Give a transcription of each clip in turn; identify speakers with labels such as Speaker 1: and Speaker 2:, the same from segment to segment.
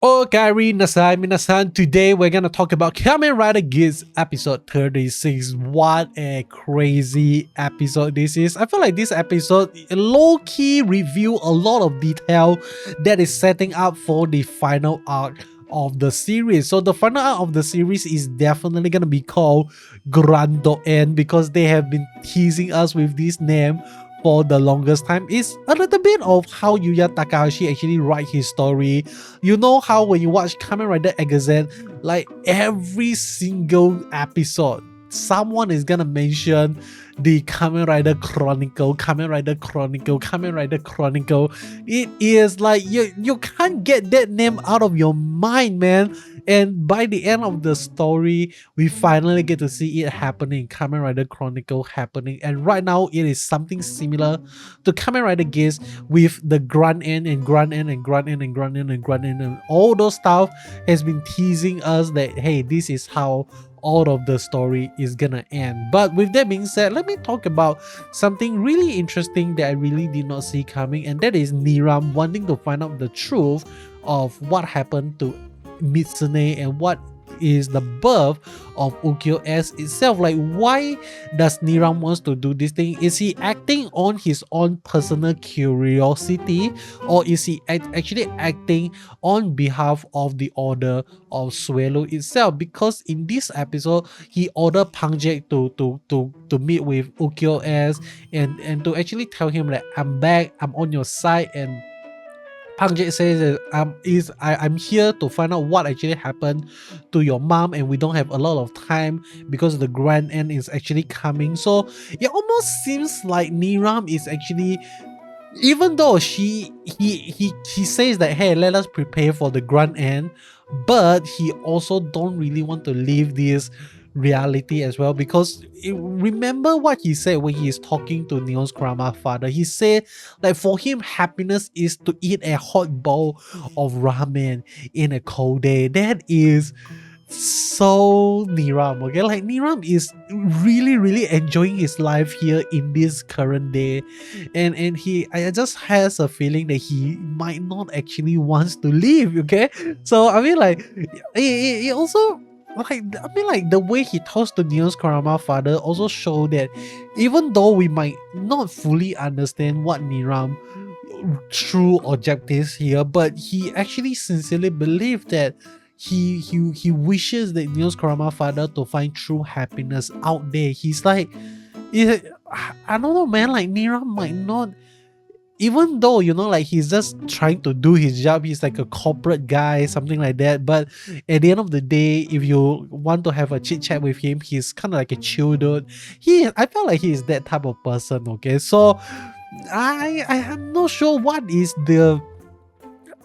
Speaker 1: Okay, minasan. Today we're gonna talk about Kamen Rider Geats episode 36. What a crazy episode this is. I feel like this episode low-key review a lot of detail that is setting up for the final arc of the series. So the final arc of the series is definitely gonna be called Grand Prix because they have been teasing us with this name for the longest time. Is a little bit of how Yuya Takahashi actually write his story. You know how when you watch Kamen Rider Exit, like every single episode, someone is gonna mention the Kamen Rider Chronicle, Kamen Rider Chronicle, Kamen Rider Chronicle. It is like you can't get that name out of your mind, man. And by the end of the story, we finally get to see it happening, Kamen Rider Chronicle happening. And right now, it is something similar to Kamen Rider Geats with the Grand End and Grand End and Grand End and Grand End and Grand End and all those stuff has been teasing us that, hey, this is how all of the story is gonna end. But with that being said, let me talk about something really interesting that I really did not see coming, and that is Niram wanting to find out the truth of what happened to Mitsune and what is the birth of Ukiyo S itself. Like, why does Niram wants to do this thing? Is he acting on his own personal curiosity, or is he actually acting on behalf of the order of Suelo itself? Because in this episode, he ordered Pangjek to meet with Ukiyo S and to actually tell him that I'm back, I'm on your side, and Pangjek says that I'm here to find out what actually happened to your mom, and we don't have a lot of time because the grand end is actually coming. So it almost seems like Niram is actually, even though he says that, hey, let us prepare for the grand end, but he also don't really want to leave this reality as well, because remember what he said when he is talking to Neon's grandma father. He said like for him, happiness is to eat a hot bowl of ramen in a cold day. That is so Niram, okay? Like Niram is really enjoying his life here in this current day, and I just has a feeling that he might not actually wants to leave, okay? So I mean, like it also, like, I mean, like the way he talks to Neo's Karama father also show that even though we might not fully understand what Niram true objectives here, but he actually sincerely believes that he wishes that Neo's Karama father to find true happiness out there. He's like, I don't know, man. Like Niram might not, even though like he's just trying to do his job, he's like a corporate guy, something like that, but at the end of the day, if you want to have a chit chat with him, he's kind of like a chill dude. I felt like he is that type of person, okay? So I am not sure what is the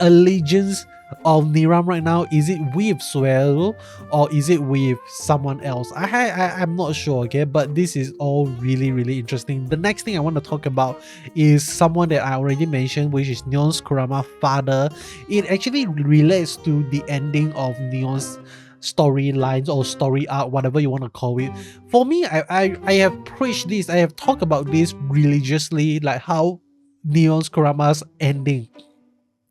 Speaker 1: allegiance of Niram right now. Is it with Suel or is it with someone else? I'm not sure, okay? But this is all really interesting. The next thing I want to talk about is someone that I already mentioned, which is Neon's Kurama father. It actually relates to the ending of Neon's storylines or story arc, whatever you want to call it. For me, I have preached this, I have talked about this religiously, like how Neon's Kurama's ending,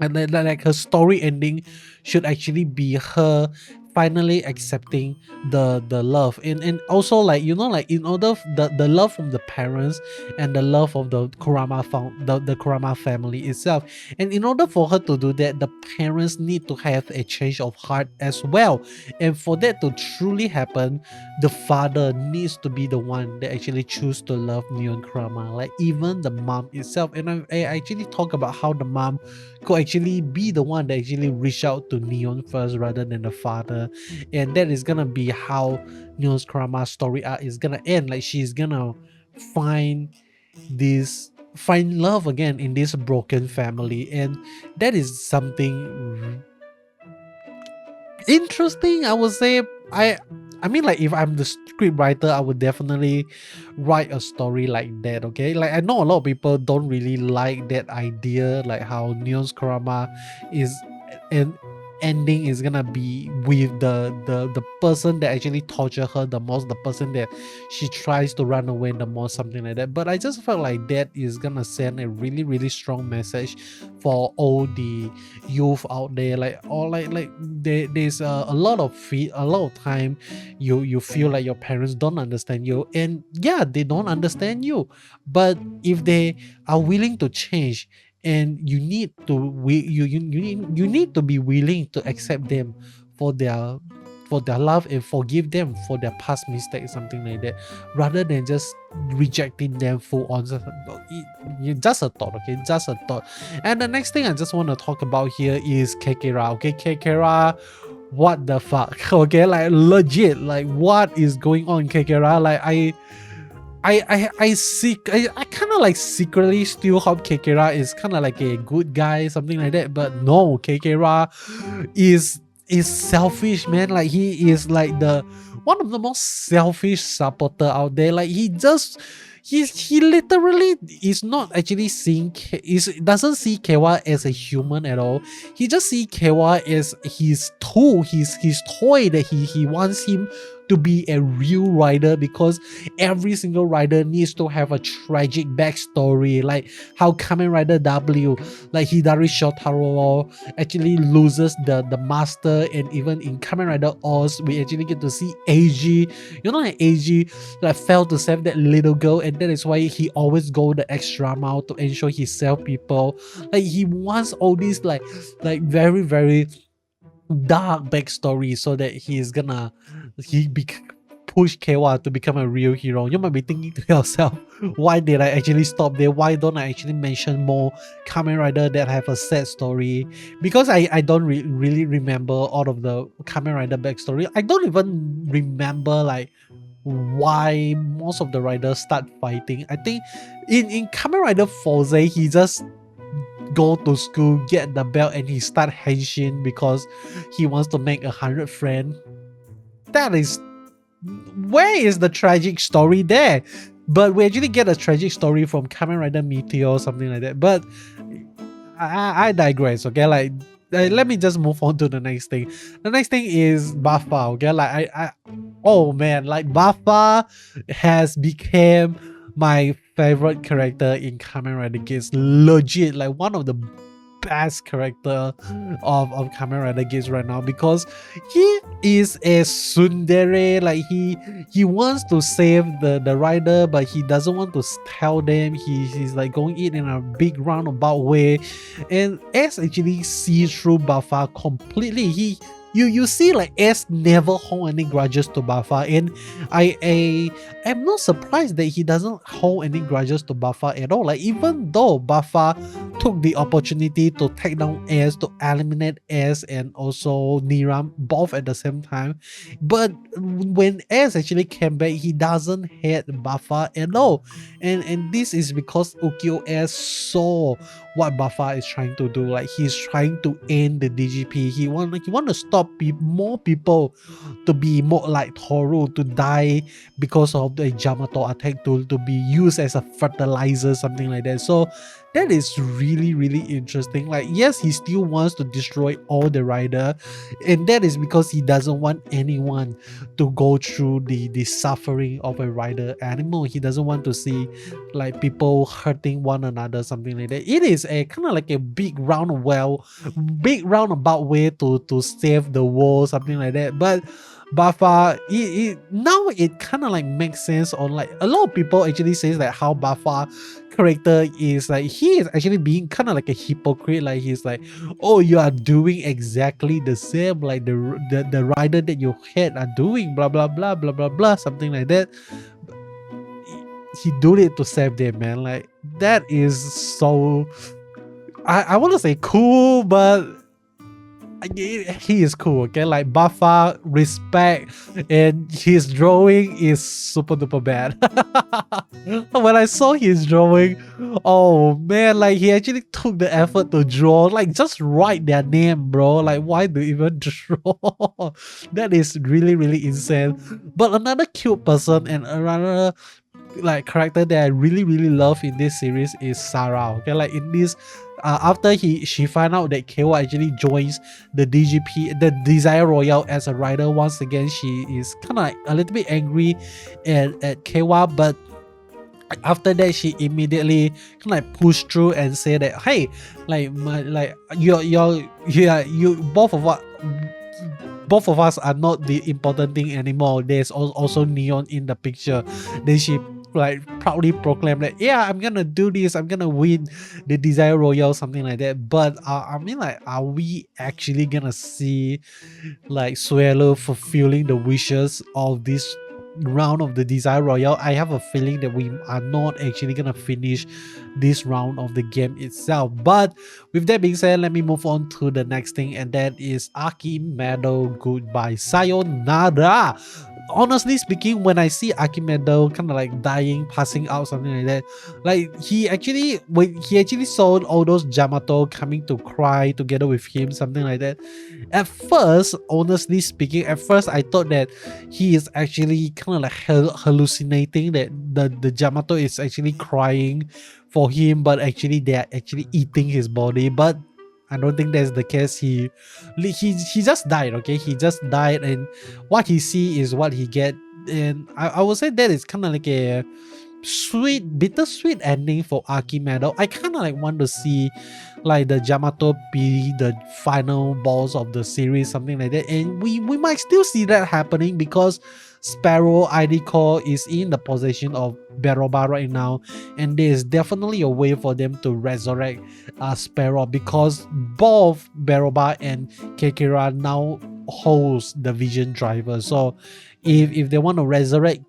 Speaker 1: and then like her story ending should actually be her finally accepting the love, and also, like, like in order the love from the parents and the love of the the Kurama family itself, and in order for her to do that, the parents need to have a change of heart as well, and for that to truly happen, the father needs to be the one that actually choose to love Neon Kurama, like even the mom itself. And I actually talk about how the mom could actually be the one that actually reach out to Neon first rather than the father, and that is gonna be how Neon's Kurama's story arc is gonna end. Like she's gonna find find love again in this broken family, and that is something interesting, I would say. I mean, like, if I'm the script writer, I would definitely write a story like that, okay? Like, I know a lot of people don't really like that idea, like how Neon's Kurama is, and ending is gonna be with the person that actually torture her the most, the person that she tries to run away the most, something like that. But I just felt like that is gonna send a really strong message for all the youth out there, like, or like there's a lot of time you feel like your parents don't understand you, and yeah, they don't understand you, but if they are willing to change, and you need to you need to be willing to accept them for their love and forgive them for their past mistakes, something like that, rather than just rejecting them full on. Just a thought, okay, just a thought. And the next thing I just want to talk about here is Kekera. Okay, Kekera, what the fuck? Okay, like legit, like what is going on, Kekera? Like I kind of like secretly still hope Kekera is kind of like a good guy, something like that, but no, Kekera is selfish, man. Like he is like the one of the most selfish supporter out there. Like he literally is not actually seeing doesn't see Kewa as a human at all. He just see Kewa as his tool, his toy that he wants him to be a real rider, because every single rider needs to have a tragic backstory, like how Kamen Rider W, like Hidari Shotaro actually loses the master, and even in Kamen Rider Oz we actually get to see AG, like AG like fell to save that little girl, and that is why he always go the extra mile to ensure he save people. Like he wants all these like very dark backstory so that push Kewa to become a real hero. You might be thinking to yourself, why did I actually stop there? Why don't I actually mention more Kamen Rider that have a sad story? Because I don't really remember all of the Kamen Rider backstory. I don't even remember like why most of the riders start fighting. I think in Kamen Rider Forze, he just go to school, get the belt, and he start henshin because he wants to make 100 friends. That is, where is the tragic story there? But we actually get a tragic story from Kamen Rider Meteor or something like that. But I digress, okay? Like let me just move on to the next thing. The next thing is Buffa, okay? Like oh man, like Buffa has become my favorite character in Kamen Rider Geats. Legit, like one of the best character of Kamen Rider Geats right now, because he is a tsundere. Like he wants to save the rider, but he doesn't want to tell them. He's like going in a big roundabout way, and S actually sees through Buffa completely. You see, like S never hold any grudges to Buffa, and I am not surprised that he doesn't hold any grudges to Buffa at all. Like even though Buffa took the opportunity to take down S, to eliminate S and also Niram both at the same time, but when S actually came back, he doesn't hate Buffa at all, and this is because Ukyo S saw what Buffa is trying to do. Like he's trying to end the DGP. He want to stop more people to be more like Toru, to die because of the Jyamato attack, to be used as a fertilizer, something like that. So that is really interesting. Like yes, he still wants to destroy all the rider, and that is because he doesn't want anyone to go through the suffering of a rider animal. He doesn't want to see like people hurting one another, something like that. It is a kind of like a big roundabout way to save the world, something like that. But Buffa, now it kind of like makes sense on like a lot of people actually says that how Buffa character is like, he is actually being kind of like a hypocrite. Like he's like, oh, you are doing exactly the same like the rider that you hate are doing, blah blah blah blah blah blah, something like that. He do it to save them, man. Like that is so, I want to say cool, but he is cool, okay? Like Buffa, respect, and his drawing is super duper bad. When I saw his drawing, oh man, like he actually took the effort to draw, like just write their name, bro. Like why do you even draw? That is really insane. But another cute person and another like character that I really love in this series is Sarah, okay? Like in this after she find out that Kewa actually joins the DGP, the Desire Royale as a rider once again, she is kind of a little bit angry at Kewa, but after that she immediately kind of like push through and say that, hey, you both of us are not the important thing anymore. There's also Neon in the picture. Then she like proudly proclaimed that, yeah, I'm gonna do this, I'm gonna win the Desire Royale, something like that. But I mean, like, are we actually gonna see like Suelo fulfilling the wishes of this round of the Desire Royale? I have a feeling that we are not actually gonna finish this round of the game itself. But with that being said, let me move on to the next thing, and that is Akimedo Goodbye Sayonara. Honestly speaking, when I see Akimedo kind of like dying, passing out, something like that, like he actually saw all those Jyamato coming to cry together with him, something like that. At first, honestly speaking, I thought that he is actually kind of like hallucinating, that the Jyamato is actually crying for him, but actually they are actually eating his body. But I don't think that's the case. He just died, okay? He just died, and what he see is what he get. And I would say that is kind of like a bittersweet ending for Akimedo. I kind of like want to see like the Jyamato be the final boss of the series, something like that. And we might still see that happening, because Sparrow ID Core is in the possession of Beroba right now, and there is definitely a way for them to resurrect Sparrow, because both Beroba and Kekira now holds the Vision Driver. So if they want to resurrect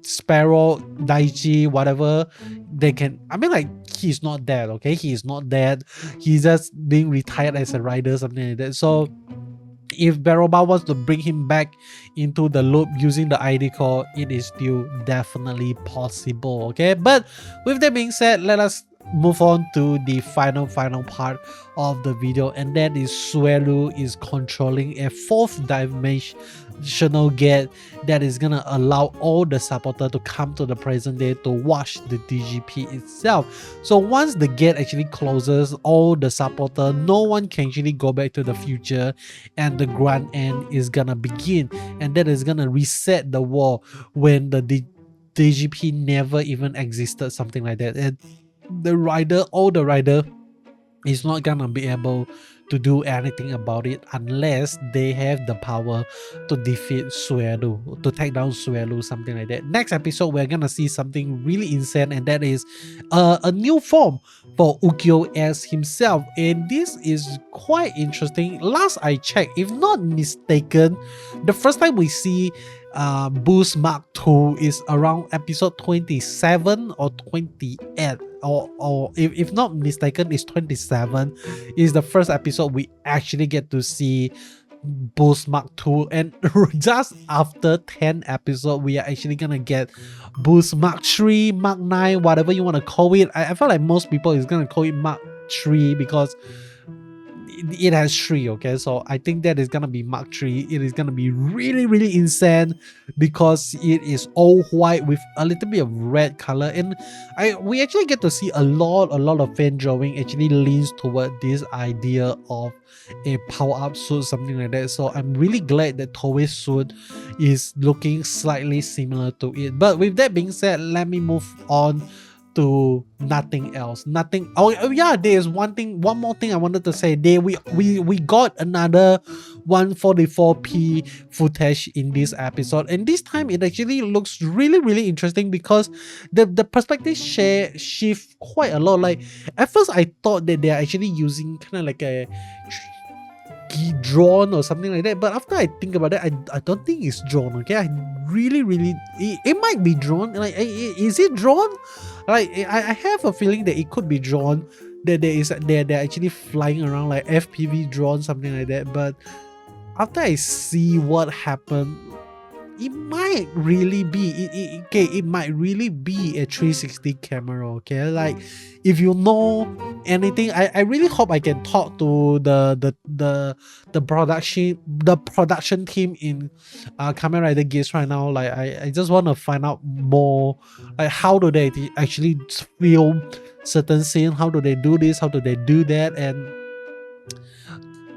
Speaker 1: Sparrow, Daichi, whatever, they can. I mean, like, he's not dead, okay? He is not dead. He's just being retired as a rider, something like that. So if Beroba wants to bring him back into the loop using the ID core, it is still definitely possible, okay? But with that being said, let us move on to the final part of the video, and that is Suelu is controlling a fourth dimensional gate that is gonna allow all the supporter to come to the present day to watch the DGP itself. So once the gate actually closes, all the supporter, no one can actually go back to the future, and the grand end is gonna begin, and that is gonna reset the world when the DGP never even existed, something like that. And the rider is not gonna be able to do anything about it unless they have the power to defeat Suelu, to take down Suelu, something like that. Next episode, we're gonna see something really insane, and that is a new form for Ukyo as himself. And this is quite interesting. Last I checked, if not mistaken, the first time we see Boost Mark II is around episode 27 or 28, or if not mistaken, it's 27 is the first episode we actually get to see Boost Mark II. And just after 10 episodes, we are actually gonna get Boost Mark 3, Mark 9, whatever you want to call it. I feel like most people is gonna call it Mark 3 because it has 3, okay? So I think that is gonna be Mark 3. It is gonna be really insane because it is all white with a little bit of red color, and we actually get to see a lot of fan drawing actually leans toward this idea of a power-up suit, something like that. So I'm really glad that Toei's suit is looking slightly similar to it. But with that being said, let me move on to nothing else. Oh yeah, there's one more thing I wanted to say. We got another 144p footage in this episode, and this time it actually looks really interesting because the perspective shift quite a lot. Like at first I thought that they're actually using kind of like a drawn or something like that, but after I think about it, I don't think it's drawn, okay? I really it might be drawn. Like, is it drawn? Like, I have a feeling that it could be drawn, that they're actually flying around like FPV drawn, something like that. But after I see what happened, it might really be it might really be a 360 camera, okay? Like, if you know anything, I really hope I can talk to the production team in Kamen Rider Geats right now. Like, I just want to find out more, like how do they actually film certain scene, how do they do this, how do they do that. And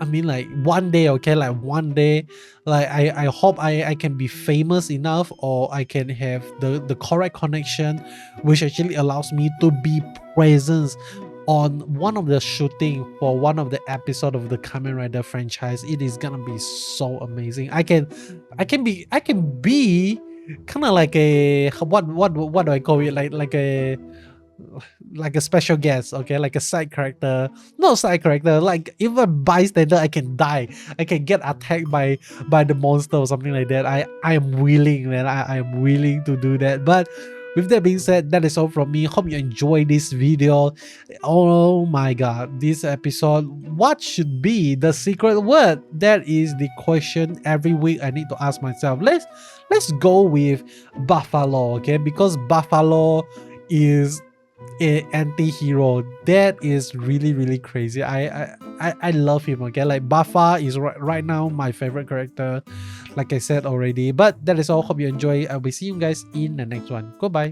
Speaker 1: I mean, like one day, okay, like one day, like I hope I can be famous enough, or I can have the correct connection, which actually allows me to be present on one of the shooting for one of the episode of the Kamen Rider franchise. It is gonna be so amazing. I can be kind of like a what do I call it, like a special guest, okay, like a side character, no side character, like even a bystander. I can die, I can get attacked by the monster or something like that. I am willing, man. I am willing to do that. But with that being said, that is all from me. Hope you enjoy this video. Oh my god, this episode, what should be the secret word? That is the question every week I need to ask myself. Let's go with Buffalo, okay, because Buffalo is a anti-hero that is really crazy. I love him, okay. Like Buffa is right now my favorite character, like I said already. But that is all. Hope you enjoy. I will see you guys in the next one. Goodbye.